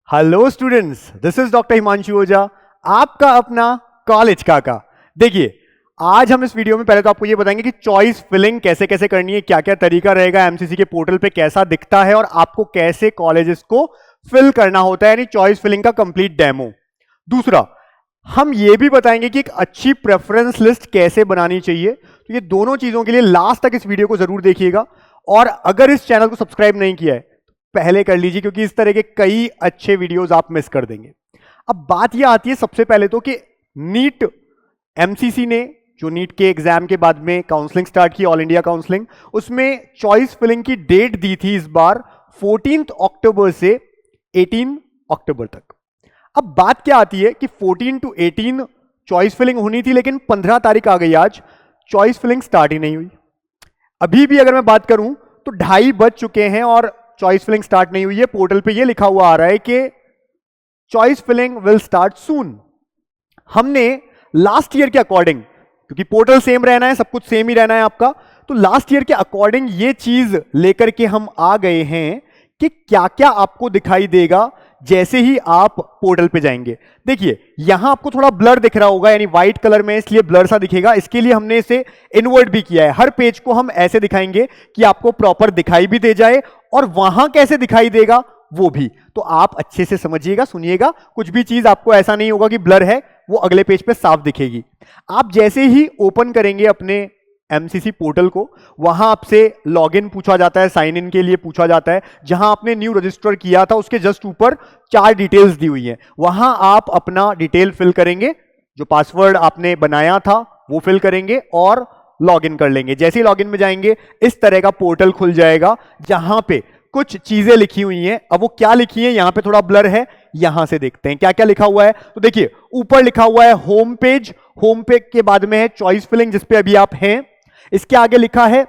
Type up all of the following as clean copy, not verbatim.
Hello students, this is doctor Himanshu Ojha, आपका अपना college काका। देखिए, आज हम इस वीडियो में पहले तो आपको ये बताएंगे कि चॉइस फिलिंग कैसे कैसे करनी है, क्या क्या तरीका रहेगा, एमसीसी के पोर्टल पे कैसा दिखता है और आपको कैसे कॉलेजेस को फिल करना होता है, यानी चॉइस फिलिंग का कंप्लीट डेमो। दूसरा, हम ये भी बताएंगे कि एक अच्छी प्रेफरेंस लिस्ट कैसे बनानी चाहिए। तो ये दोनों चीजों के लिए लास्ट तक इस वीडियो को जरूर देखिएगा, और अगर इस चैनल को सब्सक्राइब नहीं किया है पहले कर लीजिए, क्योंकि इस तरह के कई अच्छे वीडियोस आप मिस कर देंगे। अब बात यह आती है सबसे पहले तो कि नीट एमसीसी ने जो नीट के एग्जाम के बाद में काउंसलिंग स्टार्ट की, ऑल इंडिया काउंसलिंग, उसमें चॉइस फिलिंग की डेट दी थी इस बार 14 अक्टूबर से 18 अक्टूबर तक। अब बात क्या आती है कि 14 to 18 चॉइस फिलिंग होनी थी, लेकिन 15 तारीख आ गई, आज चॉइस फिलिंग स्टार्ट ही नहीं हुई। अभी भी अगर मैं बात करूं तो 2:30 बज चुके हैं और चॉइस फिलिंग स्टार्ट नहीं हुई है। पोर्टल पे ये लिखा हुआ आ रहा है कि choice filling will start soon. हमने लास्ट ईयर के अकॉर्डिंग, क्योंकि पोर्टल सेम रहना है, सब कुछ सेम ही रहना है आपका, तो लास्ट ईयर के अकॉर्डिंग ये चीज लेकर के हम आ गए हैं कि क्या क्या आपको दिखाई देगा जैसे ही आप पोर्टल पे जाएंगे। देखिए, यहां आपको थोड़ा ब्लर दिख रहा होगा, यानी व्हाइट कलर में, इसलिए ब्लर सा दिखेगा। इसके लिए हमने इसे इन्वर्ट भी किया है। हर पेज को हम ऐसे दिखाएंगे कि आपको प्रॉपर दिखाई भी दे जाए, और वहां कैसे दिखाई देगा वो भी। तो आप अच्छे से समझिएगा, सुनिएगा, कुछ भी चीज आपको ऐसा नहीं होगा कि ब्लर है, वो अगले पेज पे साफ दिखेगी। आप जैसे ही ओपन करेंगे अपने एमसीसी पोर्टल को, वहां आपसे लॉगिन पूछा जाता है, साइन इन के लिए पूछा जाता है। जहां आपने न्यू रजिस्टर किया था उसके जस्ट ऊपर 4 डिटेल्स दी हुई हैं, वहां आप अपना डिटेल फिल करेंगे, जो पासवर्ड आपने बनाया था वो फिल करेंगे और लॉगिन कर लेंगे। जैसे ही लॉगिन में जाएंगे, इस तरह का पोर्टल खुल जाएगा जहां पे कुछ चीजें लिखी हुई हैं। अब वो क्या लिखी है, यहां पे थोड़ा ब्लर है, यहां से देखते हैं क्या क्या लिखा हुआ है। तो देखिए, ऊपर लिखा हुआ है होम पेज। होम पेज के बाद में है चॉइस फिलिंग, जिसपे अभी आप हैं। इसके आगे लिखा है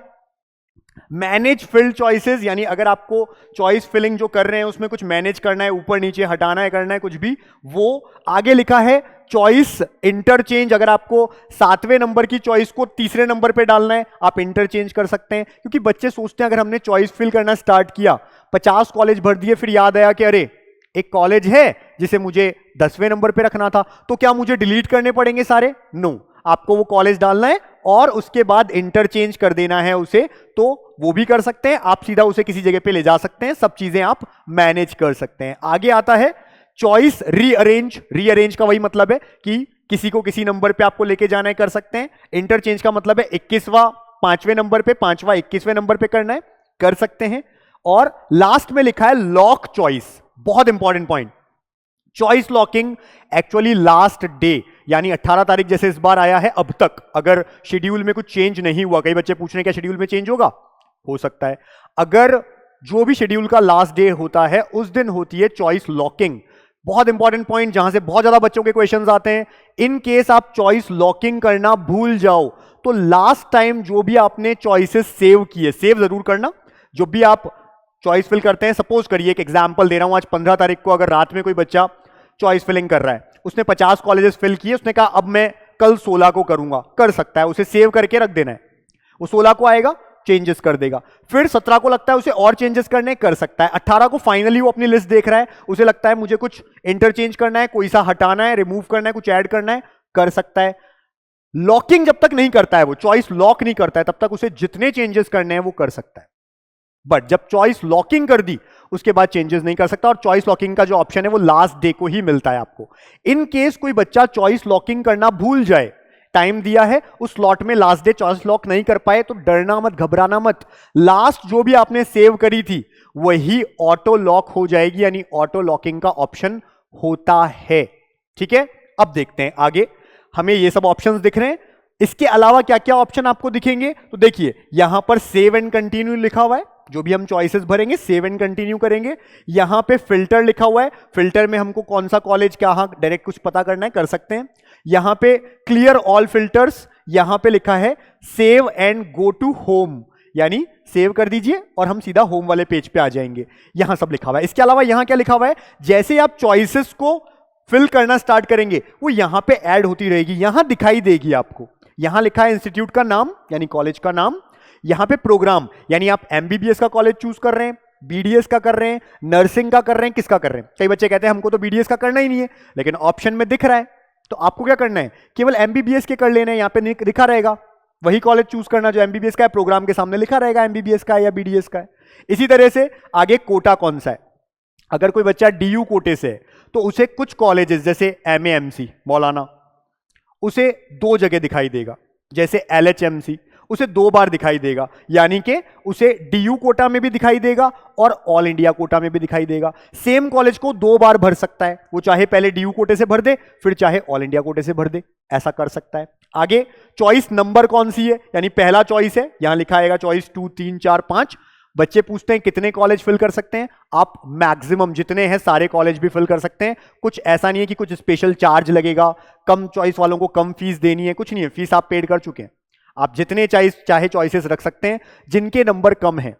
मैनेज फिल्ड चॉइसेस, यानी अगर आपको चॉइस फिलिंग जो कर रहे हैं उसमें कुछ मैनेज करना है, ऊपर नीचे हटाना है, करना है कुछ भी, वो आगे लिखा है चॉइस इंटरचेंज। अगर आपको 7वें नंबर की चॉइस को तीसरे नंबर पे डालना है, आप इंटरचेंज कर सकते हैं। क्योंकि बच्चे सोचते हैं अगर हमने चॉइस फिल करना स्टार्ट किया, 50 कॉलेज भर दिए, फिर याद आया कि अरे एक कॉलेज है जिसे मुझे 10वें नंबर पे रखना था, तो क्या मुझे डिलीट करने पड़ेंगे सारे? नो, आपको वो कॉलेज डालना है और उसके बाद इंटरचेंज कर देना है उसे, तो वो भी कर सकते हैं आप। सीधा उसे किसी जगह पे ले जा सकते हैं, सब चीजें आप मैनेज कर सकते हैं। आगे आता है चॉइस रीअरेंज। रीअरेंज का वही मतलब है कि किसी को किसी नंबर पे आपको लेके जाना है, कर सकते हैं। इंटरचेंज का मतलब है 21वां 5वें नंबर पे, 5वां 21वें नंबर पे करना है, कर सकते हैं। और लास्ट में लिखा है लॉक चॉइस, बहुत important point. Choice locking actually last day, यानी 18 तारीख जैसे इस बार आया है, अब तक अगर शेड्यूल में कुछ चेंज नहीं हुआ, कई बच्चे पूछ रहे हैं क्या शेड्यूल में चेंज होगा, हो सकता है। अगर जो भी शेड्यूल का लास्ट डे होता है उस दिन होती है चॉइस लॉकिंग। बहुत इंपॉर्टेंट पॉइंट, जहां से बहुत ज्यादा बच्चों के क्वेश्चंस आते हैं। इन केस आप चॉइस लॉकिंग करना भूल जाओ तो लास्ट टाइम जो भी आपने चॉइसेस सेव किए, सेव जरूर करना। जो भी आप चॉइस फिल करते हैं, सपोज करिए, एक एग्जांपल दे रहा हूं, आज 15 तारीख को अगर रात में कोई बच्चा चॉइस फिलिंग कर रहा है, उसने 50 कॉलेजेस फिल किए, उसने कहा अब मैं कल 16 को करूंगा, कर सकता है, उसे सेव करके रख देना है। वो 16 को आएगा, चेंजेस कर देगा। फिर 17 को लगता है उसे और चेंजेस करने, कर सकता है। 18 को फाइनली वो अपनी लिस्ट देख रहा है, उसे लगता है मुझे कुछ इंटरचेंज करना है, कोई सा हटाना है, रिमूव करना है, कुछ ऐड करना है, कर सकता है। लॉकिंग जब तक नहीं करता है, वो चॉइस लॉक नहीं करता है, तब तक उसे जितने चेंजेस करने हैं वो कर सकता है। बट जब चॉइस लॉकिंग कर दी उसके बाद चेंजेस नहीं कर सकता। और चॉइस लॉकिंग का जो ऑप्शन है वो लास्ट डे को ही मिलता है आपको। इन केस कोई बच्चा चॉइस लॉकिंग करना भूल जाए, टाइम दिया है उस स्लॉट में, लास्ट डे चॉइस लॉक नहीं कर पाए, तो डरना मत, घबराना मत। लास्ट जो भी आपने सेव करी थी वही ऑटो लॉक हो जाएगी, यानी ऑटो लॉकिंग का ऑप्शन होता है। ठीक है, अब देखते हैं आगे। हमें ये सब ऑप्शंस दिख रहे हैं, इसके अलावा क्या क्या ऑप्शन आपको दिखेंगे। तो देखिए, यहां पर सेव एंड कंटिन्यू लिखा हुआ है, जो भी हम चॉइसेस भरेंगे सेव एंड कंटिन्यू करेंगे। यहां पे फिल्टर लिखा हुआ है, फिल्टर में हमको कौन सा कॉलेज कहां डायरेक्ट कुछ पता करना है, कर सकते हैं। यहां पे क्लियर ऑल फिल्टर्स, यहां पे लिखा है save and go to home, यानी सेव कर दीजिए और हम सीधा होम वाले पेज पे आ जाएंगे। यहां सब लिखा हुआ है। इसके अलावा यहां क्या लिखा हुआ है, जैसे आप चॉइसेस को फिल करना स्टार्ट करेंगे वो यहां पे ऐड होती रहेगी, यहां दिखाई देगी आपको। यहां लिखा है इंस्टीट्यूट का नाम, यानी कॉलेज का नाम। यहां पे प्रोग्राम, यानी आप एमबीबीएस का कॉलेज चूज कर रहे हैं, बीडीएस का कर रहे हैं, नर्सिंग का कर रहे हैं, किसका कर रहे हैं? कई बच्चे कहते हैं हमको तो बीडीएस का करना ही नहीं है, लेकिन ऑप्शन में दिख रहा है, तो आपको क्या करना है, केवल एमबीबीएस के कर लेने, यहाँ पे दिखा रहेगा, वही कॉलेज चूज करना जो एमबीबीएस का है, प्रोग्राम के सामने लिखा रहेगा एमबीबीएस का है या बीडीएस का है। इसी तरह से आगे कोटा कौन सा है, अगर कोई बच्चा डीयू कोटे से है तो उसे कुछ कॉलेजेस जैसे एमएएमसी मौलाना उसे 2 जगह दिखाई देगा, जैसे एलएचएमसी उसे 2 बार दिखाई देगा, यानी कि उसे डीयू कोटा में भी दिखाई देगा और ऑल इंडिया कोटा में भी दिखाई देगा। सेम कॉलेज को 2 बार भर सकता है, वो चाहे पहले डीयू कोटे से भर दे फिर चाहे ऑल इंडिया कोटे से भर दे, ऐसा कर सकता है। आगे चॉइस नंबर कौन सी है, यानी पहला चॉइस है, यहां लिखा आएगा चॉइस 2 3 4 5। बच्चे पूछते हैं कितने कॉलेज फिल कर सकते हैं, आप मैक्सिमम जितने हैं सारे कॉलेज भी फिल कर सकते हैं। कुछ ऐसा नहीं है कि कुछ स्पेशल चार्ज लगेगा, कम चॉइस वालों को कम फीस देनी है, कुछ नहीं है, फीस आप पेड कर चुके हैं। आप जितने चाहे चॉइसेस रख सकते हैं। जिनके नंबर कम है,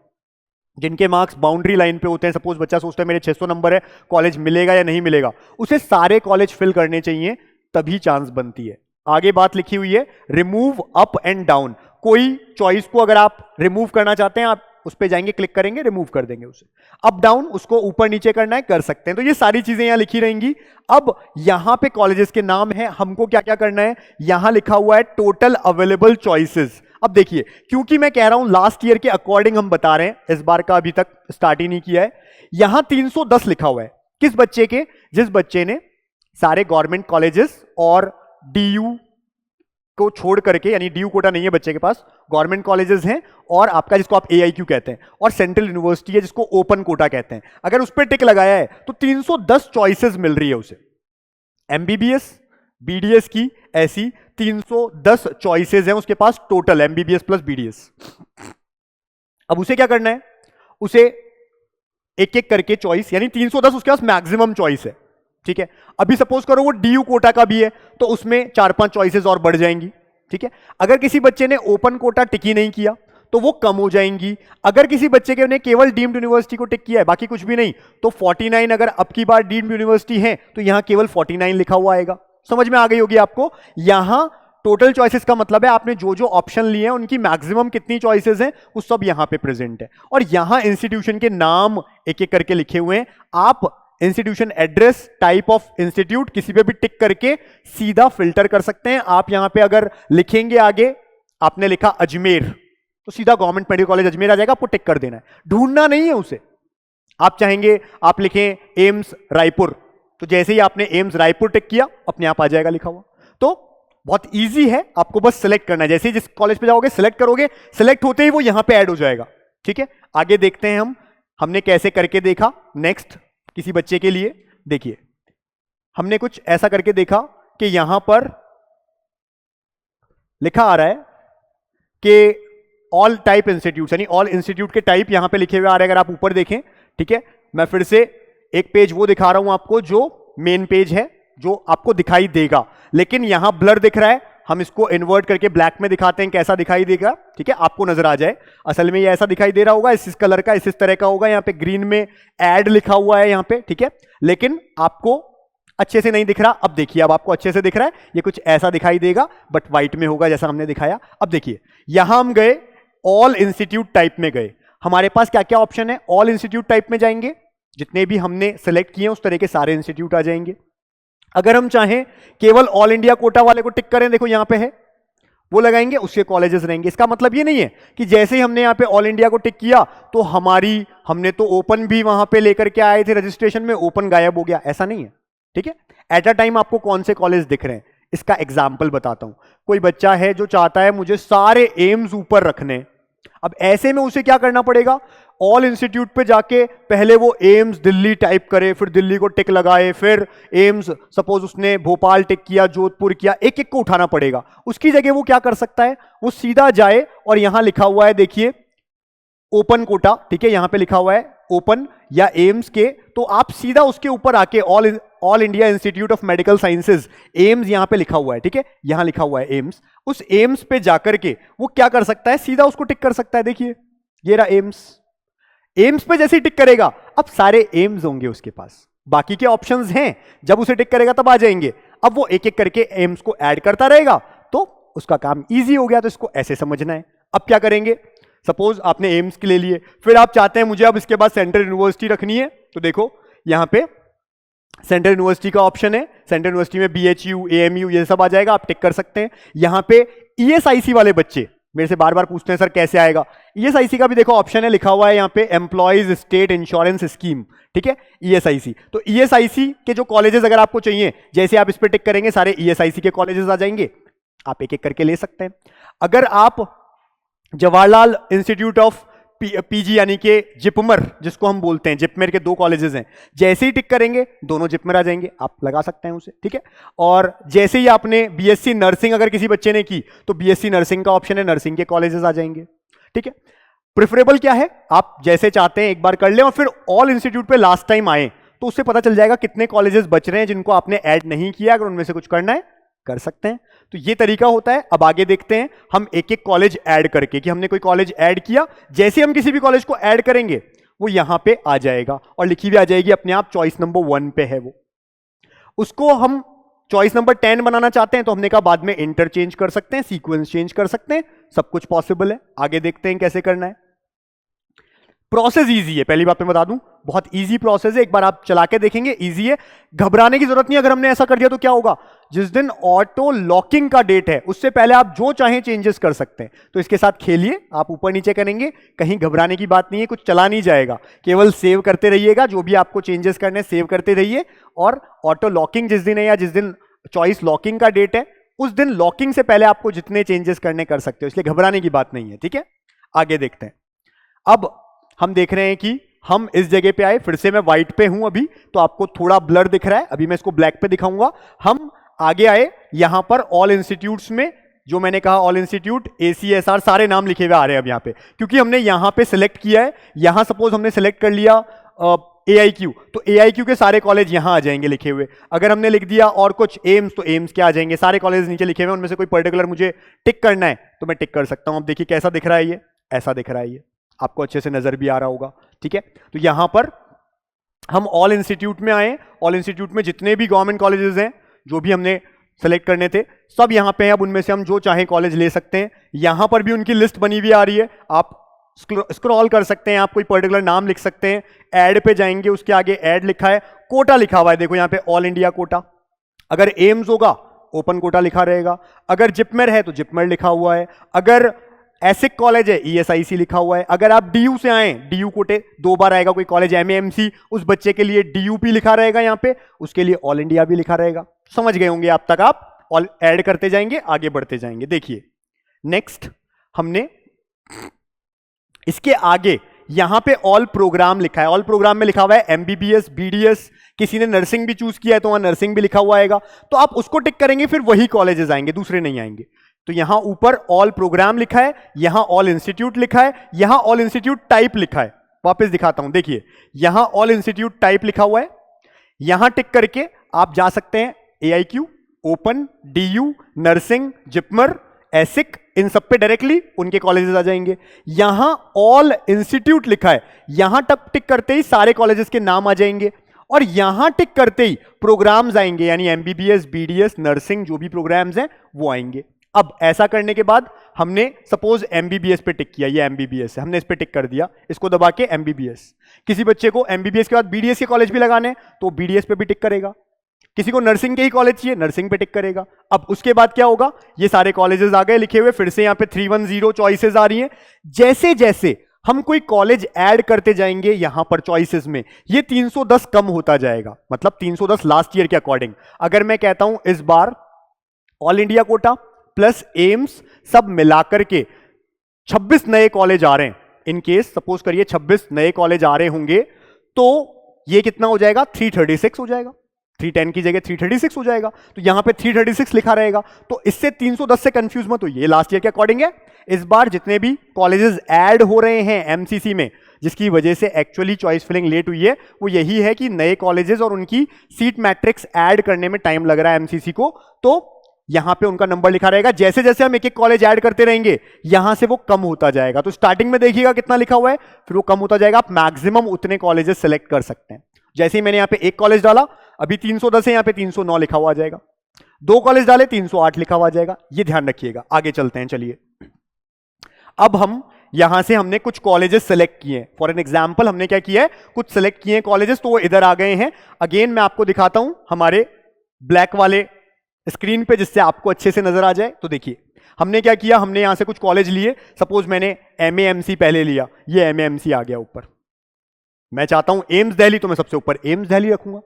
जिनके मार्क्स बाउंड्री लाइन पे होते हैं, सपोज बच्चा सोचता है मेरे 600 नंबर है, कॉलेज मिलेगा या नहीं मिलेगा, उसे सारे कॉलेज फिल करने चाहिए, तभी चांस बनती है। आगे बात लिखी हुई है रिमूव अप एंड डाउन। कोई चॉइस को अगर आप रिमूव करना चाहते हैं, आप उस पे जाएंगे, क्लिक करेंगे, रिमूव कर देंगे उसे। अप डाउन उसको ऊपर नीचे करना है, कर सकते हैं। तो ये सारी चीजें यहां लिखी रहेंगी। अब यहां पे कॉलेजेस के नाम है, हमको क्या क्या करना है, यहां लिखा हुआ है टोटल अवेलेबल चॉइसेस। अब देखिए, क्योंकि मैं कह रहा हूं लास्ट ईयर के अकॉर्डिंग हम बता रहे हैं, इस बार का अभी तक स्टार्ट ही नहीं किया है। यहां 310 लिखा हुआ है, किस बच्चे के, जिस बच्चे ने सारे गवर्नमेंट कॉलेजेस और डीयू को छोड़ करके, यानी डीयू कोटा नहीं है बच्चे के पास, गवर्नमेंट कॉलेजेस हैं और आपका जिसको आप एआईक्यू कहते हैं और सेंट्रल यूनिवर्सिटी है जिसको ओपन कोटा कहते हैं, अगर उस पर टिक लगाया है तो 310 चॉइसेस मिल रही है उसे। एमबीबीएस बीडीएस की ऐसी 310 चॉइसेस हैं उसके पास टोटल, एमबीबीएस प्लस बीडीएस। अब उसे क्या करना है, उसे एक एक करके चॉइस, यानी 310 उसके पास मैक्सिमम चॉइस है, ठीक है। अभी सपोज करो वो डीयू कोटा का भी है तो उसमें 4-5 चॉइसेस और बढ़ जाएंगी, ठीक है। अगर किसी बच्चे ने ओपन कोटा टिक ही नहीं किया तो वो कम हो जाएंगी। अगर किसी बच्चे के ने केवल डीम्ड यूनिवर्सिटी को टिक किया है, बाकी कुछ भी नहीं, तो 49, अगर अब की बार डीम्ड यूनिवर्सिटी है तो यहां केवल 49 लिखा हुआ आएगा। समझ में आ गई होगी आपको। यहां टोटल चॉइसेस का मतलब है आपने जो जो ऑप्शन लिए हैं उनकी मैक्सिमम कितनी चॉइसेस हैं वो सब यहां पे प्रेजेंट है। और यहां इंस्टीट्यूशन के नाम एक एक करके लिखे हुए हैं। आप institution address, type of institute किसी पे भी टिक करके सीधा फिल्टर कर सकते हैं। आप यहां पे अगर लिखेंगे आगे, आपने लिखा अजमेर तो सीधा गवर्नमेंट मेडिकल कॉलेज अजमेर आ जाएगा, आपको टिक कर देना है, ढूंढना नहीं है उसे। आप चाहेंगे आप लिखें एम्स रायपुर, तो जैसे ही आपने एम्स रायपुर टिक किया अपने आप आ जाएगा लिखा हुआ। तो बहुत इजी है, आपको बस सिलेक्ट करना है। जैसे ही जिस कॉलेज पे जाओगे सिलेक्ट करोगे, सिलेक्ट होते ही वो यहां पे ऐड हो जाएगा, ठीक है। आगे देखते हैं हमने कैसे करके देखा। नेक्स्ट किसी बच्चे के लिए देखिए, हमने कुछ ऐसा करके देखा कि यहां पर लिखा आ रहा है कि ऑल टाइप इंस्टीट्यूट, यानी ऑल इंस्टीट्यूट के टाइप यहां पे लिखे हुए आ रहे हैं, अगर आप ऊपर देखें, ठीक है। मैं फिर से एक पेज वो दिखा रहा हूं आपको जो मेन पेज है, जो आपको दिखाई देगा, लेकिन यहां ब्लर दिख रहा है, हम इसको इन्वर्ट करके ब्लैक में दिखाते हैं कैसा दिखाई देगा, ठीक है, आपको नजर आ जाए। असल में ये ऐसा दिखाई दे रहा होगा, इस कलर का, इस तरह का होगा। यहाँ पे ग्रीन में ऐड लिखा हुआ है यहाँ पे, ठीक है, लेकिन आपको अच्छे से नहीं दिख रहा। अब देखिए, अब आपको अच्छे से दिख रहा है, ये कुछ ऐसा दिखाई देगा बट व्हाइट में होगा जैसा हमने दिखाया। अब देखिए, यहां हम गए ऑल इंस्टीट्यूट टाइप में गए, हमारे पास क्या क्या ऑप्शन है। ऑल इंस्टीट्यूट टाइप में जाएंगे, जितने भी हमने सेलेक्ट किए उस तरह के सारे इंस्टीट्यूट आ जाएंगे। अगर हम चाहें केवल ऑल इंडिया कोटा वाले को टिक करें, देखो यहां पे है, वो लगाएंगे, उसके कॉलेजेस रहेंगे। इसका मतलब ये नहीं है कि जैसे ही हमने यहां पे ऑल इंडिया को टिक किया तो हमने तो ओपन भी वहां पे लेकर के आए थे रजिस्ट्रेशन में, ओपन गायब हो गया, ऐसा नहीं है, ठीक है। एट अ टाइम आपको कौन से कॉलेज दिख रहे हैं, इसका एग्जाम्पल बताता हूं। कोई बच्चा है जो चाहता है मुझे सारे एम्स ऊपर रखने, अब ऐसे में उसे क्या करना पड़ेगा, ऑल इंस्टीट्यूट पे जाके पहले वो एम्स दिल्ली टाइप करे, फिर दिल्ली को टिक लगाए, फिर एम्स सपोज उसने भोपाल टिक किया, जोधपुर किया, एक एक को उठाना पड़ेगा। उसकी जगह वो क्या कर सकता है, वो सीधा जाए और यहां लिखा हुआ है देखिए ओपन कोटा, ठीक है, यहां पे लिखा हुआ है ओपन या एम्स के, तो आप सीधा उसके ऊपर आके all India institute of medical sciences AIIMS यहां पे लिखा हुआ है, ठीक है, यहां लिखा हुआ है एम्स, उस एम्स पे जाकर के वो क्या कर सकता है, सीधा उसको टिक कर सकता है। देखिए ये रहा एम्स, एम्स पे जैसे ही टिक करेगा अब सारे एम्स होंगे उसके पास, बाकी के ऑप्शंस हैं, जब उसे टिक करेगा तब आ जाएंगे। अब वो एक एक करके एम्स को ऐड करता रहेगा तो उसका काम इजी हो गया। तो इसको ऐसे समझना है। अब क्या करेंगे, सपोज आपने एम्स के ले लिए, फिर आप चाहते हैं मुझे अब इसके बाद सेंट्रल यूनिवर्सिटी रखनी है, तो देखो यहां पे सेंट्रल यूनिवर्सिटी का ऑप्शन है, सेंट्रल यूनिवर्सिटी में BHU AMU ये सब आ जाएगा, आप टिक कर सकते हैं। यहां पे ESIC वाले बच्चे मेरे से बार बार पूछते हैं सर कैसे आएगा, ESIC का भी देखो ऑप्शन है, लिखा हुआ है यहाँ पे एम्प्लॉयज स्टेट इंश्योरेंस स्कीम, ठीक है ESIC। तो ESIC के जो कॉलेजेस अगर आपको चाहिए, जैसे आप इस पे टिक करेंगे सारे ESIC के कॉलेजेस आ जाएंगे, आप एक एक करके ले सकते हैं। अगर आप जवाहरलाल इंस्टीट्यूट ऑफ PG यानी कि जिपमर जिसको हम बोलते हैं, जिपमर के 2 कॉलेजेस हैं, जैसे ही टिक करेंगे दोनों जिपमर आ जाएंगे, आप लगा सकते हैं उसे, ठीक है। और जैसे ही आपने BSc नर्सिंग अगर किसी बच्चे ने की तो BSc नर्सिंग का ऑप्शन है, नर्सिंग के कॉलेजेस आ जाएंगे, ठीक है। प्रेफरेबल क्या है, आप जैसे चाहते हैं एक बार कर लें और फिर ऑल इंस्टीट्यूट पे लास्ट टाइम आए तो उससे पता चल जाएगा कितने कॉलेजेस बच रहे हैं जिनको आपने ऐड नहीं किया, अगर उनमें से कुछ करना है कर सकते हैं। तो ये तरीका होता है। अब आगे देखते हैं हम एक एक कॉलेज ऐड करके, कि हमने कोई कॉलेज ऐड किया, जैसे हम किसी भी कॉलेज को ऐड करेंगे वो यहां पे आ जाएगा और लिखी भी आ जाएगी अपने आप, चॉइस नंबर 1 पे है वो। उसको हम चॉइस नंबर 10 बनाना चाहते हैं तो हमने कहा बाद में इंटरचेंज कर सकते हैं, सीक्वेंस चेंज कर सकते हैं, सब कुछ पॉसिबल है। आगे देखते हैं कैसे करना है। प्रोसेस इजी है, पहली बात मैं बता दूं, बहुत इजी प्रोसेस है, एक बार आप चला के देखेंगे इजी है, घबराने की जरूरत नहीं। अगर हमने ऐसा कर दिया तो क्या होगा, जिस दिन ऑटो लॉकिंग का डेट है उससे पहले आप जो चाहें चेंजेस कर सकते हैं। तो इसके साथ खेलिए, आप ऊपर नीचे करेंगे, कहीं घबराने की बात नहीं है, कुछ चला नहीं जाएगा, केवल सेव करते रहिएगा, जो भी आपको चेंजेस करने सेव करते रहिए। और ऑटो लॉकिंग जिस दिन है या जिस दिन चॉइस लॉकिंग का डेट है उस दिन लॉकिंग से पहले आपको जितने चेंजेस करने कर सकते हो, इसलिए घबराने की बात नहीं है, ठीक है। आगे देखते हैं। अब हम देख रहे हैं कि हम इस जगह पे आए, फिर से मैं व्हाइट पे हूं अभी, तो आपको थोड़ा ब्लर दिख रहा है, अभी मैं इसको ब्लैक पे दिखाऊंगा। हम आगे आए, यहां पर ऑल इंस्टीट्यूट्स में जो मैंने कहा ऑल इंस्टीट्यूट ACSR सारे नाम लिखे हुए आ रहे हैं अब यहां पे, क्योंकि हमने यहां पे सिलेक्ट किया है। यहां सपोज हमने सिलेक्ट कर लिया AIQ, तो AIQ के सारे कॉलेज यहां आ जाएंगे लिखे हुए। अगर हमने लिख दिया और कुछ एम्स, तो एम्स के आ जाएंगे, सारे कॉलेज नीचे लिखे हुए, उनमें से कोई पर्टिकुलर मुझे टिक करना है तो मैं टिक कर सकता हूं। अब देखिए कैसा दिख रहा है, ये ऐसा दिख रहा है, ये आपको अच्छे से नजर भी आ रहा होगा, ठीक है। तो यहां पर हम ऑल इंस्टीट्यूट में आए, ऑल इंस्टीट्यूट में जितने भी गवर्नमेंट कॉलेजेस हैं जो भी हमने सेलेक्ट करने थे सब यहां पे हैं। अब उनमें से हम जो चाहें कॉलेज ले सकते हैं। यहां पर भी उनकी लिस्ट बनी हुई आ रही है, आप स्क्रॉल कर सकते हैं, आप कोई पर्टिकुलर नाम लिख सकते हैं। ऐड पे जाएंगे, उसके आगे ऐड लिखा है, कोटा लिखा हुआ है, देखो यहां पे ऑल इंडिया कोटा। अगर एम्स होगा ओपन कोटा लिखा रहेगा, अगर जिपमेर है तो जिपमेर लिखा हुआ है, अगर एसिक कॉलेज है ESIC लिखा हुआ है। अगर आप DU से आए, DU कोटे 2 बार आएगा कोई कॉलेज, MAMC, उस बच्चे के लिए DUP लिखा रहेगा यहां पे, उसके लिए ऑल इंडिया भी लिखा रहेगा। समझ गए होंगे आप तक, आप ऑल ऐड करते जाएंगे, आगे बढ़ते जाएंगे। देखिए नेक्स्ट हमने इसके आगे यहां पे ऑल प्रोग्राम लिखा है, ऑल प्रोग्राम में लिखा हुआ है MBBS BDS, किसी ने नर्सिंग भी चूज किया है तो वहां नर्सिंग भी लिखा हुआ आएगा, तो आप उसको टिक करेंगे, फिर वही कॉलेजेस आएंगे, दूसरे नहीं आएंगे। तो यहां ऊपर ऑल प्रोग्राम लिखा है, यहां ऑल इंस्टीट्यूट लिखा है, यहां ऑल इंस्टीट्यूट टाइप लिखा है। वापस दिखाता हूं, देखिए यहां ऑल इंस्टीट्यूट टाइप लिखा हुआ है, यहां टिक करके आप जा सकते हैं AIQ, open, DU, nursing, JIPMER, ESIC, इन सब पे डायरेक्टली उनके कॉलेजेस आ जाएंगे। यहां ऑल इंस्टीट्यूट लिखा है, यहां तक टिक करते ही सारे कॉलेजेस के नाम आ जाएंगे, और यहां टिक करते ही प्रोग्राम्स आएंगे, यानी MBBS BDS नर्सिंग जो भी प्रोग्राम्स हैं वो आएंगे। अब ऐसा करने के बाद हमने सपोज MBBS पे टिक किया, ये MBBS है, हमने इस पे टिक कर दिया, इसको दबा के MBBS। किसी बच्चे को MBBS के बाद BDS के कॉलेज भी लगाने तो BDS पे भी टिक करेगा, किसी को नर्सिंग के ही कॉलेज चाहिए नर्सिंग पे टिक करेगा। अब उसके बाद क्या होगा, ये सारे कॉलेजेस आ गए लिखे हुए, फिर से यहाँ पे 310 चॉइसेस आ रही हैं। जैसे जैसे हम कोई कॉलेज ऐड करते जाएंगे यहां पर चॉइसेस में, ये 310 कम होता जाएगा, मतलब 310 लास्ट ईयर के अकॉर्डिंग। अगर मैं कहता हूं इस बार all India quota plus AIIMS सब मिलाकर के 26 नए कॉलेज आ रहे हैं, इन केस सपोज करिए 26 नए कॉलेज आ रहे होंगे, तो ये कितना हो जाएगा, 336 हो जाएगा, 310 की जगह 336 हो जाएगा। तो यहां पे 336 लिखा रहेगा, तो इससे 310 से कंफ्यूज मत होइए, लास्ट ईयर के अकॉर्डिंग है। इस बार जितने भी कॉलेजेस ऐड हो रहे हैं MCC में, जिसकी वजह से एक्चुअली चॉइस फिलिंग लेट हुई है, वो यही है कि नए कॉलेजेस और उनकी सीट मैट्रिक्स ऐड करने में टाइम लग रहा है MCC को, तो यहां पे उनका नंबर लिखा रहेगा। जैसे जैसे हम एक एक कॉलेज ऐड करते रहेंगे यहां से वो कम होता जाएगा। तो स्टार्टिंग में देखिएगा कितना लिखा हुआ है, फिर वो कम होता जाएगा, आप मैक्सिमम उतने कॉलेजेस सेलेक्ट कर सकते हैं। जैसे ही मैंने यहां पे एक कॉलेज डाला, अभी 310 है, यहां पे 309 लिखा हुआ आ जाएगा। 2 कॉलेज डाले 308 लिखा हुआ आ जाएगा, ये ध्यान रखिएगा। आगे चलते हैं, चलिए अब हम यहां से हमने कुछ कॉलेजेस सेलेक्ट किए हैं। फॉर एन एग्जाम्पल हमने क्या किया है, कुछ सेलेक्ट किए हैं कॉलेजेस, तो वो इधर आ गए हैं। अगेन मैं आपको दिखाता हूं हमारे ब्लैक वाले स्क्रीन पे, जिससे आपको अच्छे से नजर आ जाए। तो देखिए हमने क्या किया, हमने यहां से कुछ कॉलेज लिए। सपोज मैंने MAMC पहले लिया, ये MAMC आ गया ऊपर। मैं चाहता हूं एम्स दिल्ली, तो मैं सबसे ऊपर एम्स दिल्ली रखूंगा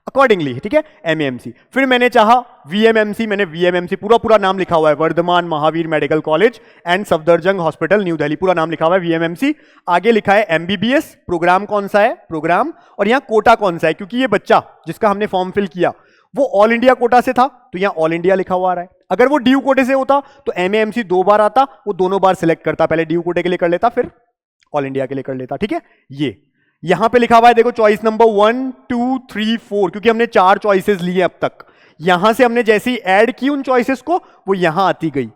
अकॉर्डिंगली, ठीक है, MAMC। फिर मैंने चाहा VMMC, मैंने VMMC पूरा नाम लिखा हुआ है, Vardhman Mahavir medical college and Safdarjung hospital New Delhi, पूरा नाम लिखा हुआ है VMMC। आगे लिखा है MBBS, प्रोग्राम कौन सा है, प्रोग्राम, और यहाँ कोटा कौन सा है, क्योंकि ये बच्चा जिसका हमने फॉर्म फिल किया वो ऑल इंडिया कोटा से था, तो यहाँ ऑल इंडिया लिखा हुआ आ रहा है। अगर वो ड्यू कोटे से होता तो MAMC 2 बार आता, वो दोनों बार सिलेक्ट करता, पहले ड्यू कोटे के लिए कर लेता, फिर ऑल इंडिया के लिए कर लेता, ठीक है। ये यहां पे लिखा हुआ है, देखो चॉइस नंबर 1 2 3 4, क्योंकि हमने 4 चॉइसेस लिए अब तक। यहां से हमने जैसे ही ऐड की उन चॉइसेस को, वो यहां आती गई,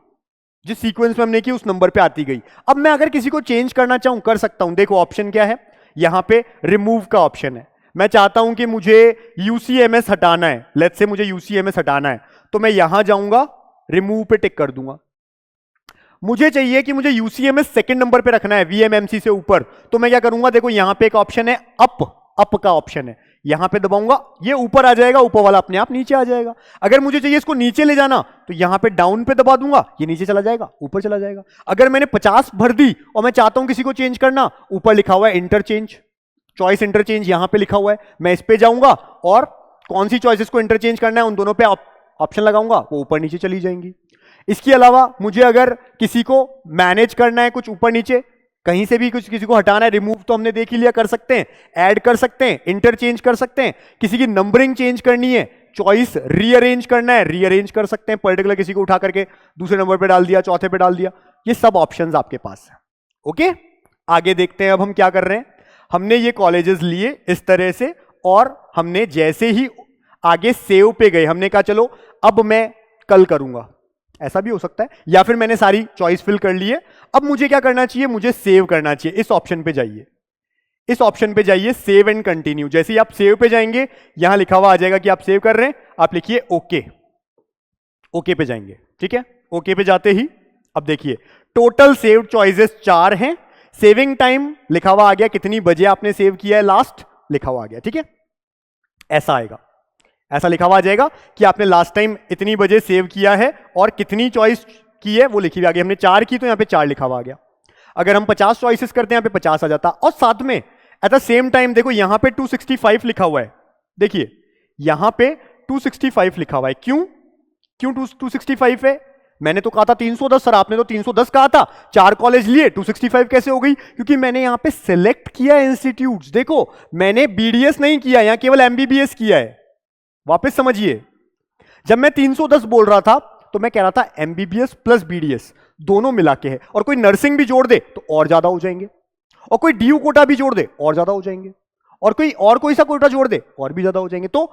जिस सीक्वेंस में हमने की उस नंबर पे आती गई। अब मैं अगर किसी को चेंज करना चाहूं, कर सकता हूं। देखो ऑप्शन क्या है, यहां पे रिमूव का ऑप्शन है। मैं चाहता हूं कि मुझे UCMS हटाना है, लेट्स से मुझे UCMS हटाना है, तो मैं यहां जाऊंगा, रिमूव पे टिक कर दूंगा। मुझे चाहिए कि मुझे UCMS सेकंड नंबर पे रखना है VMMC से ऊपर, तो मैं क्या करूंगा, देखो यहां पे एक ऑप्शन है अप का ऑप्शन है, यहां पे दबाऊंगा, ये ऊपर आ जाएगा, ऊपर वाला अपने आप नीचे आ जाएगा। अगर मुझे चाहिए इसको नीचे ले जाना, तो यहां पे डाउन पे दबा दूंगा, ये नीचे चला जाएगा, ऊपर चला जाएगा। अगर मैंने 50 भर दी और मैं चाहता हूं किसी को चेंज करना, ऊपर लिखा हुआ है इंटरचेंज, चॉइस इंटरचेंज यहां पे लिखा हुआ है, मैं इस पे जाऊंगा और कौन सी चॉइसेस को इंटरचेंज करना है उन दोनों पे ऑप्शन लगाऊंगा, वो ऊपर नीचे चली जाएंगी। इसके अलावा मुझे अगर किसी को मैनेज करना है, कुछ ऊपर नीचे कहीं से भी कुछ किसी को हटाना है, रिमूव तो हमने देख ही लिया, कर सकते हैं, ऐड कर सकते हैं, इंटरचेंज कर सकते हैं, किसी की नंबरिंग चेंज करनी है, चॉइस रीअरेंज करना है, रीअरेंज कर सकते हैं, पर्टिकुलर किसी को उठा करके दूसरे नंबर पे डाल दिया, चौथे पे डाल दिया, ये सब ऑप्शंस आपके पास है। ओके, आगे देखते हैं अब हम क्या कर रहे हैं। हमने ये कॉलेजेस लिए इस तरह से, और हमने जैसे ही आगे सेव पे गए, हमने कहा चलो अब मैं कल करूंगा, ऐसा भी हो सकता है, या फिर मैंने सारी चॉइस फिल कर ली है, अब मुझे क्या करना चाहिए, मुझे सेव करना चाहिए। इस ऑप्शन पे जाइए, इस ऑप्शन पे जाइए, सेव एंड कंटिन्यू। जैसे ही आप सेव पे जाएंगे, यहां लिखा हुआ आ जाएगा कि आप सेव कर रहे हैं, आप लिखिए ओके, ओके पे जाएंगे, ठीक है। ओके पे जाते ही अब देखिए टोटल सेव्ड चॉइसेस 4 हैं, सेविंग टाइम लिखा हुआ आ गया, कितनी बजे आपने सेव किया है लास्ट लिखा हुआ आ गया, ठीक है। ऐसा आएगा, ऐसा लिखा हुआ आ जाएगा कि आपने लास्ट टाइम इतनी बजे सेव किया है और कितनी चॉइस की है वो लिखी हुई आ गई। हमने 4 की तो यहां पे 4 लिखा हुआ आ गया। अगर हम 50 चॉइसेस करते हैं, यहां पे 50 आ जाता, और साथ में एट द सेम टाइम देखो यहां पे 265 लिखा हुआ है, देखिए यहां पे 265 लिखा हुआ है। क्यों 265 है? मैंने तो कहा था 310 सर, आपने तो 310 कहा था, 4 कॉलेज लिए, 265 कैसे हो गई? क्योंकि मैंने यहां पे सिलेक्ट किया इंस्टीट्यूट्स, देखो मैंने BDS नहीं किया, यहां केवल MBBS किया है। वापस समझिए, जब मैं 310 बोल रहा था तो मैं कह रहा था MBBS प्लस BDS दोनों मिला के है, और कोई नर्सिंग भी जोड़ दे तो और ज्यादा हो जाएंगे, और कोई DU कोटा भी जोड़ दे और ज्यादा हो जाएंगे, और कोई सा कोटा जोड़ दे और भी ज्यादा हो जाएंगे। तो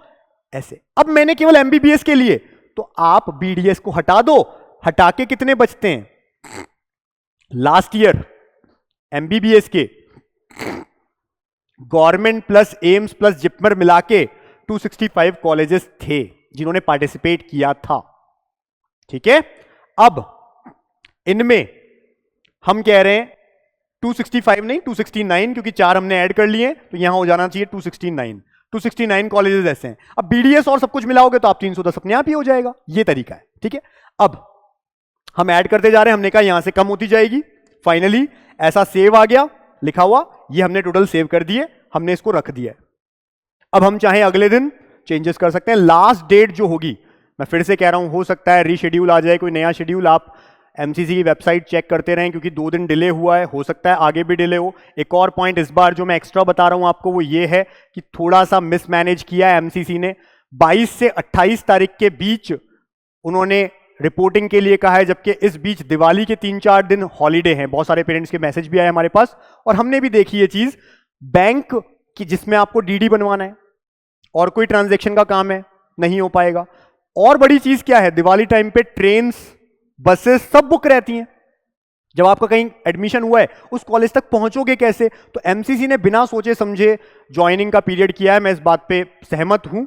ऐसे अब मैंने केवल MBBS के लिए, तो आप BDS को हटा दो, हटा के कितने बचते हैं? लास्ट ईयर MBBS के government plus AIIMS plus JIPMER मिला के 265 कॉलेजेस थे जिन्होंने पार्टिसिपेट किया था, ठीक है। अब इनमें हम कह रहे हैं 265 नहीं 269, क्योंकि 4 हमने ऐड कर लिए, तो यहां हो जाना चाहिए 269 कॉलेजेस ऐसे हैं। अब BDS और सब कुछ मिलाओगे तो आप 310 अपने आप ही हो जाएगा, ये तरीका है, ठीक है। अब हम ऐड करते जा रहे हैं, हमने कहा यहां से कम होती जाएगी, फाइनली ऐसा सेव आ गया लिखा हुआ, ये हमने टोटल सेव कर दिए, हमने इसको रख दिया। अब हम चाहे अगले दिन चेंजेस कर सकते हैं। लास्ट डेट जो होगी, मैं फिर से कह रहा हूं, हो सकता है रीशेड्यूल आ जाए, कोई नया शेड्यूल, आप MCC की वेबसाइट चेक करते रहें, क्योंकि 2 दिन डिले हुआ है, हो सकता है आगे भी डिले हो। एक और पॉइंट इस बार जो मैं एक्स्ट्रा बता रहा हूं आपको, वो ये है कि थोड़ा सा मिसमैनेज किया है MCC ने। 22 से 28 तारीख के बीच उन्होंने रिपोर्टिंग के लिए कहा है, जबकि इस बीच दिवाली के 3-4 दिन हॉलीडे हैं। बहुत सारे पेरेंट्स के मैसेज भी आए हमारे पास, और हमने भी देखी ये चीज, बैंक की जिसमें आपको DD बनवाना है और कोई ट्रांजैक्शन का काम है, नहीं हो पाएगा। और बड़ी चीज क्या है, दिवाली टाइम पे ट्रेन्स बसेस सब बुक रहती हैं। जब आपका कहीं एडमिशन हुआ है, उस कॉलेज तक पहुंचोगे कैसे? तो MCC ने बिना सोचे समझे ज्वाइनिंग का पीरियड किया है। मैं इस बात पे सहमत हूं,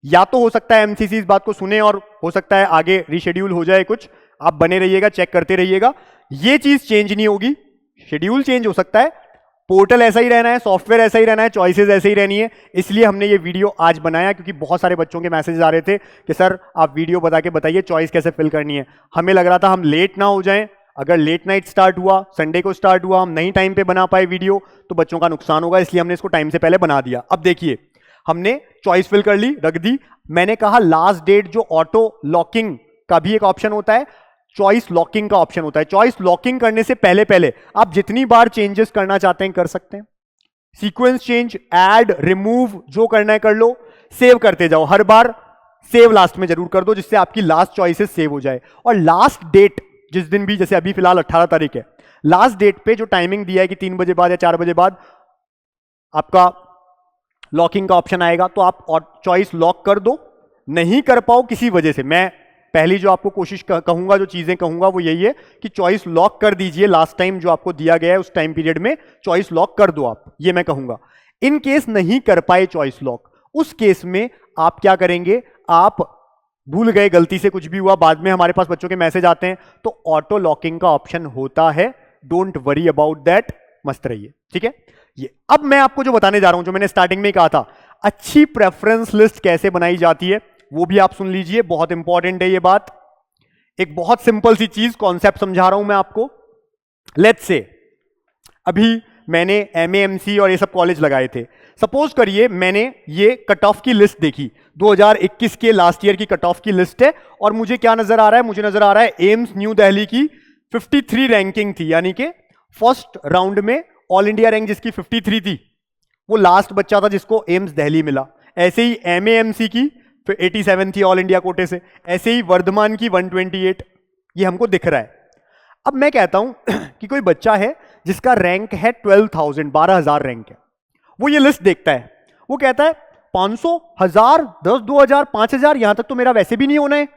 या तो हो सकता है MCC इस बात को सुने और हो सकता है आगे रीशेड्यूल हो जाए कुछ। आप बने रहिएगा, चेक करते रहिएगा, ये चीज चेंज नहीं होगी। शेड्यूल चेंज हो सकता है, पोर्टल ऐसा ही रहना है, सॉफ्टवेयर ऐसा ही रहना है, चॉइसेस ऐसे ही रहनी है। इसलिए हमने ये वीडियो आज बनाया, क्योंकि बहुत सारे बच्चों के मैसेज आ रहे थे कि सर आप वीडियो बता के बताइए चॉइस कैसे फिल करनी है। हमें लग रहा था हम लेट ना हो जाएं, अगर लेट नाइट स्टार्ट हुआ, संडे को स्टार्ट हुआ, हम नहीं टाइम पे बना पाए वीडियो, तो बच्चों का नुकसान होगा, इसलिए हमने इसको टाइम से पहले बना दिया। अब देखिए, हमने चॉइस फिल कर ली, रख दी। मैंने कहा लास्ट डेट जो ऑटो लॉकिंग का भी एक ऑप्शन होता है, चॉइस लॉकिंग का ऑप्शन होता है। चॉइस लॉकिंग करने से पहले पहले आप जितनी बार चेंजेस करना चाहते हैं कर सकते हैं। सीक्वेंस चेंज, ऐड, रिमूव, जो करना है कर लो, सेव करते जाओ। हर बार सेव लास्ट में जरूर कर दो, जिससे आपकी लास्ट चॉइसेस सेव हो जाए। और लास्ट डेट जिस दिन भी, जैसे अभी फिलहाल 18 तारीख है, लास्ट डेट पे जो टाइमिंग दिया है कि 3 बजे बाद या 4 बजे बाद आपका लॉकिंग का ऑप्शन आएगा, तो आप चॉइस लॉक कर दो। नहीं कर पाओ किसी वजह से, मैं पहली जो आपको कोशिश कहूंगा, जो चीजें कहूंगा वो यही है कि चॉइस लॉक कर दीजिए। लास्ट टाइम जो आपको दिया गया है उस टाइम पीरियड में चॉइस लॉक कर दो आप, ये मैं कहूंगा। इन केस नहीं कर पाए चॉइस लॉक, उस केस में आप क्या करेंगे, आप भूल गए, गलती से कुछ भी हुआ, बाद में हमारे पास बच्चों के मैसेज आते हैं, तो ऑटो लॉकिंग का ऑप्शन होता है। डोंट वरी अबाउट दैट, मस्त रहिए, ठीक है। ये अब मैं आपको जो बताने जा रहा हूं, जो मैंने स्टार्टिंग में कहा था, अच्छी प्रेफरेंस लिस्ट कैसे बनाई जाती है, वो भी आप सुन लीजिए, बहुत इंपॉर्टेंट है ये बात। एक बहुत सिंपल सी चीज, कॉन्सेप्ट समझा रहा हूं मैं आपको। लेट्स से अभी मैंने एमएएमसी और ये सब कॉलेज लगाए थे। सपोज करिए मैंने ये कट ऑफ की लिस्ट देखी, 2021 के लास्ट ईयर की कट ऑफ की लिस्ट है, और मुझे क्या नजर आ रहा है, मुझे नजर आ रहा है एम्स न्यू दिल्ली की 53 रैंकिंग थी, यानी कि फर्स्ट राउंड में ऑल इंडिया रैंक जिसकी 53 थी, वो लास्ट बच्चा था जिसको एम्स दिल्ली मिला। ऐसे ही एमएएमसी की 87 थी ऑल इंडिया कोटे से, ऐसे ही वर्धमान की 128, ये हमको दिख रहा है। अब मैं कहता हूं कि कोई बच्चा है जिसका रैंक है 12,000, 12,000 रैंक है, वो ये लिस्ट देखता है, वो कहता है 500, 1000, 10, 2000, 5000, यहां तक तो मेरा वैसे भी नहीं होना है।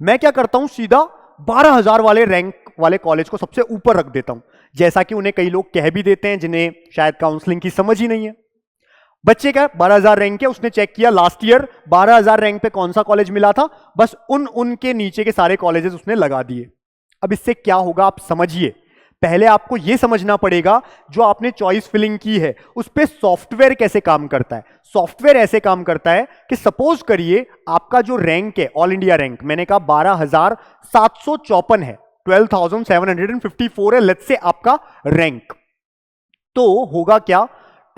मैं क्या करता हूं, सीधा 12,000 वाले रैंक वाले कॉलेज को सबसे ऊपर रख देता हूं, जैसा कि उन्हें कई लोग कह भी देते हैं जिन्हें शायद काउंसलिंग की समझ ही नहीं है। बच्चे का 12,000 रैंक है, उसने चेक किया लास्ट ईयर 12,000 रैंक पे कौन सा कॉलेज मिला था, बस उनके नीचे के सारे कॉलेजेस उसने लगा दिए। अब इससे क्या होगा आप समझिए। पहले आपको यह समझना पड़ेगा जो आपने चॉइस फिलिंग की है उस पे सॉफ्टवेयर कैसे काम करता है। सॉफ्टवेयर ऐसे काम करता है कि सपोज करिए आपका जो रैंक है, ऑल इंडिया रैंक मैंने कहा 12,754 है, 12,754 है, लेट्स से आपका रैंक, तो होगा क्या,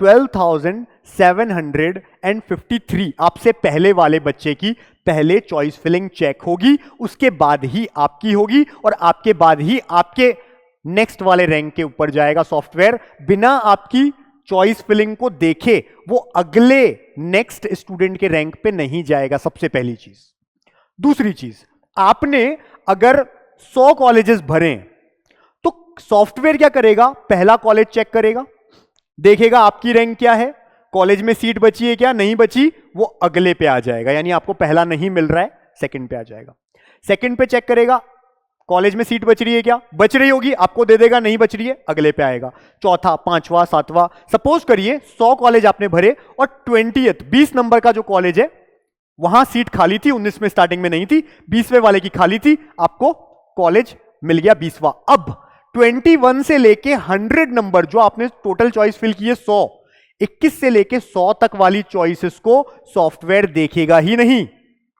12,753 आपसे पहले वाले बच्चे की पहले चॉइस फिलिंग चेक होगी, उसके बाद ही आपकी होगी, और आपके बाद ही आपके नेक्स्ट वाले रैंक के ऊपर जाएगा सॉफ्टवेयर। बिना आपकी चॉइस फिलिंग को देखे वो अगले नेक्स्ट स्टूडेंट के रैंक पे नहीं जाएगा, सबसे पहली चीज। दूसरी चीज, आपने अगर 100 कॉलेजेस भरे तो सॉफ्टवेयर क्या करेगा, पहला कॉलेज चेक करेगा, देखेगा आपकी रैंक क्या है, कॉलेज में सीट बची है क्या, नहीं बची, वो अगले पे आ जाएगा, यानी आपको पहला नहीं मिल रहा है सेकंड पे आ जाएगा। सेकंड पे चेक करेगा कॉलेज में सीट बच रही है क्या, बच रही होगी आपको दे देगा, नहीं बच रही है अगले पे आएगा। चौथा, पांचवा, सातवां, सपोज करिए 100 कॉलेज आपने भरे और 20 नंबर का जो कॉलेज है वहां सीट खाली थी, 19 में स्टार्टिंग में नहीं थी, 20वें वाले की खाली थी, आपको कॉलेज मिल गया 20वां। अब 21 से लेके 100 नंबर जो आपने टोटल चॉइस फिल की है 100, 21 से लेके 100 तक वाली चॉइसेस को सॉफ्टवेयर देखेगा ही नहीं।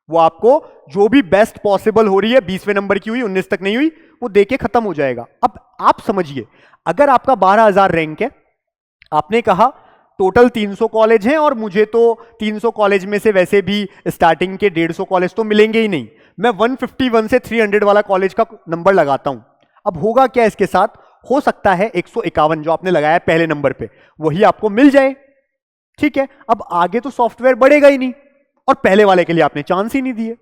वो आपको जो भी बेस्ट पॉसिबल हो रही है, 20वें नंबर की हुई, 19 तक नहीं हुई, वो देके खत्म हो जाएगा। अब आप समझिए, अगर आपका 12,000 रैंक है, आपने कहा टोटल 300 कॉलेज हैं और मुझे तो 300 कॉलेज में से वैसे भी स्टार्टिंग के 150 कॉलेज तो मिलेंगे ही नहीं, मैं 151 से 300 वाला कॉलेज का नंबर लगाता हूं। अब होगा क्या इसके साथ, हो सकता है 151 जो आपने लगाया पहले नंबर पे वही आपको मिल जाए, ठीक है। अब आगे तो सॉफ्टवेयर बढ़ेगा ही नहीं, और पहले वाले के लिए आपने चांस ही नहीं दिए।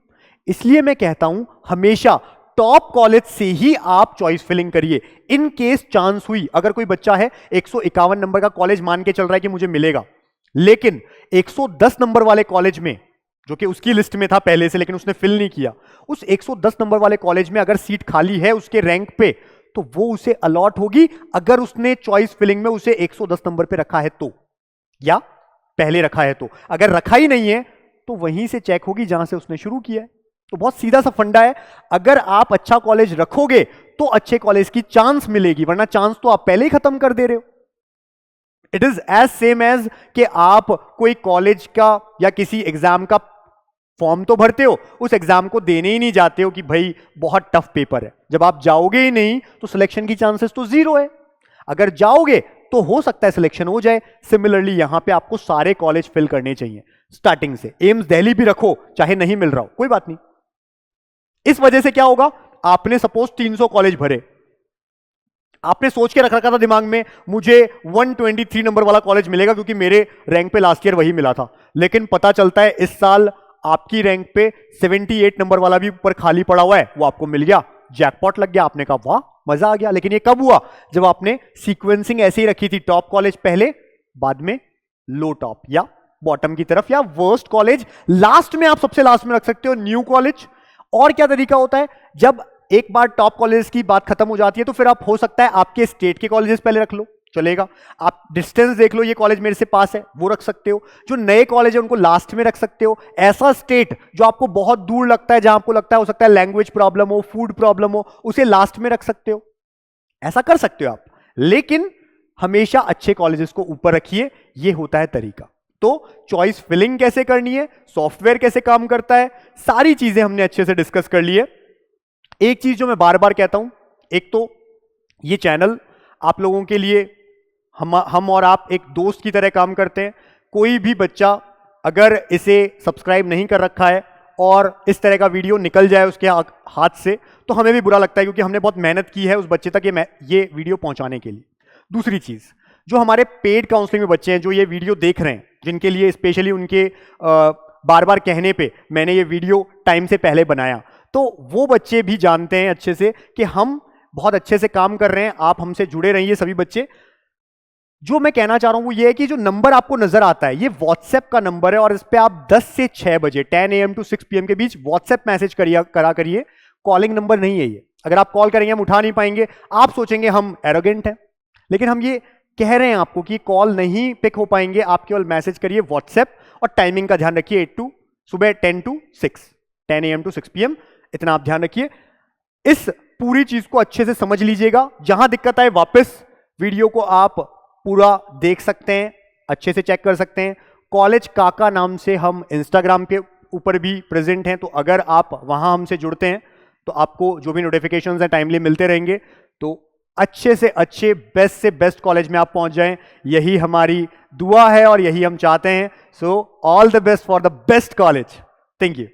इसलिए मैं कहता हूं हमेशा टॉप कॉलेज से ही आप चॉइस फिलिंग करिए। इन केस चांस हुई, अगर कोई बच्चा है 151 नंबर का कॉलेज मान के चल रहा है कि मुझे मिलेगा, लेकिन 110 नंबर वाले कॉलेज में, जो कि उसकी लिस्ट में था पहले से लेकिन उसने फिल नहीं किया, उस 110 नंबर वाले कॉलेज में अगर सीट खाली है उसके रैंक पे, तो वो उसे अलॉट होगी अगर उसने चॉइस फिलिंग में उसे 110 नंबर पे रखा है तो, या पहले रखा है तो। अगर रखा ही नहीं है तो वहीं से चेक होगी जहां से उसने शुरू किया है। तो बहुत सीधा सा फंडा है, अगर आप अच्छा कॉलेज रखोगे तो अच्छे कॉलेज की चांस मिलेगी, वरना चांस तो आप पहले ही खत्म कर दे रहे हो। It is as same as कि आप कोई कॉलेज का या किसी एग्जाम का फॉर्म तो भरते हो, उस एग्जाम को देने ही नहीं जाते हो कि भाई बहुत टफ पेपर है। जब आप जाओगे ही नहीं तो सिलेक्शन की चांसेस तो जीरो है। अगर जाओगे तो हो सकता है सिलेक्शन हो जाए। सिमिलरली यहां पे आपको सारे कॉलेज फिल करने चाहिए स्टार्टिंग से। एम्स दिल्ली भी रखो, चाहे नहीं मिल रहा हो, कोई बात नहीं। इस वजह से क्या होगा, आपने सपोज 300 कॉलेज भरे, आपने सोच के रख रखा था दिमाग में मुझे 123 नंबर वाला कॉलेज मिलेगा क्योंकि मेरे रैंक पे लास्ट ईयर वही मिला था, लेकिन पता चलता है इस साल आपकी रैंक पे 78 नंबर वाला भी ऊपर खाली पड़ा हुआ है, वो आपको मिल गया, जैकपॉट लग गया। आपने कहा वाह मजा आ गया। लेकिन ये कब हुआ, जब आपने सीक्वेंसिंग ऐसे ही रखी थी, टॉप कॉलेज पहले, बाद में लो टॉप या बॉटम की तरफ, या वर्स्ट कॉलेज लास्ट में। आप सबसे लास्ट में रख सकते हो न्यू कॉलेज। और क्या तरीका होता है, जब एक बार टॉप कॉलेज की बात खत्म हो जाती है तो फिर आप हो सकता है आपके स्टेट के कॉलेजेस पहले रख लो, चलेगा। आप डिस्टेंस देख लो, ये कॉलेज मेरे से पास है, वो रख सकते हो। जो नए कॉलेज है उनको लास्ट में रख सकते हो। ऐसा स्टेट जो आपको बहुत दूर लगता है, जहां आपको लगता है हो सकता है लैंग्वेज प्रॉब्लम हो, फूड प्रॉब्लम हो, उसे लास्ट में रख सकते हो। ऐसा कर सकते हो आप, लेकिन हमेशा अच्छे कॉलेजेस को ऊपर रखिए, ये होता है तरीका। तो चॉइस फिलिंग कैसे करनी है, सॉफ्टवेयर कैसे काम करता है, सारी चीजें हमने अच्छे से डिस्कस कर ली है। एक चीज जो मैं बार बार कहता हूं, एक तो ये चैनल आप लोगों के लिए हम और आप एक दोस्त की तरह काम करते हैं। कोई भी बच्चा अगर इसे सब्सक्राइब नहीं कर रखा है और इस तरह का वीडियो निकल जाए उसके हाथ से, तो हमें भी बुरा लगता है, क्योंकि हमने बहुत मेहनत की है उस बच्चे तक ये वीडियो पहुंचाने के लिए। दूसरी चीज, जो हमारे पेड काउंसलिंग में बच्चे हैं जो ये वीडियो देख रहे हैं, जिनके लिए स्पेशली उनके बार बार कहने पे मैंने ये वीडियो टाइम से पहले बनाया, तो वो बच्चे भी जानते हैं अच्छे से कि हम बहुत अच्छे से काम कर रहे हैं। आप हमसे जुड़े रहिए सभी बच्चे। जो मैं कहना चाह रहा हूं वो ये है कि जो नंबर आपको नजर आता है, ये व्हाट्सएप का नंबर है, और इस पे आप 10 से 6 बजे 10 AM to 6 PM के बीच व्हाट्सएप मैसेज करा करिए। कॉलिंग नंबर नहीं है ये। अगर आप कॉल करेंगे हम उठा नहीं पाएंगे, आप सोचेंगे हम एरोगेंट हैं, लेकिन हम ये कह रहे हैं आपको कि कॉल नहीं पिक हो पाएंगे, आप केवल मैसेज करिए व्हाट्सएप। और टाइमिंग का ध्यान रखिए, सुबह 10 to 6, 10 AM to 6 PM, इतना आप ध्यान रखिए। इस पूरी चीज को अच्छे से समझ लीजिएगा। जहां दिक्कत आए वापस वीडियो को आप पूरा देख सकते हैं, अच्छे से चेक कर सकते हैं। कॉलेज काका नाम से हम इंस्टाग्राम के ऊपर भी प्रेजेंट हैं, तो अगर आप वहां हमसे जुड़ते हैं तो आपको जो भी नोटिफिकेशंस हैं टाइमली मिलते रहेंगे। तो अच्छे से अच्छे, बेस्ट से बेस्ट कॉलेज में आप पहुंच जाएं, यही हमारी दुआ है और यही हम चाहते हैं। So all the best for the best college. Thank you.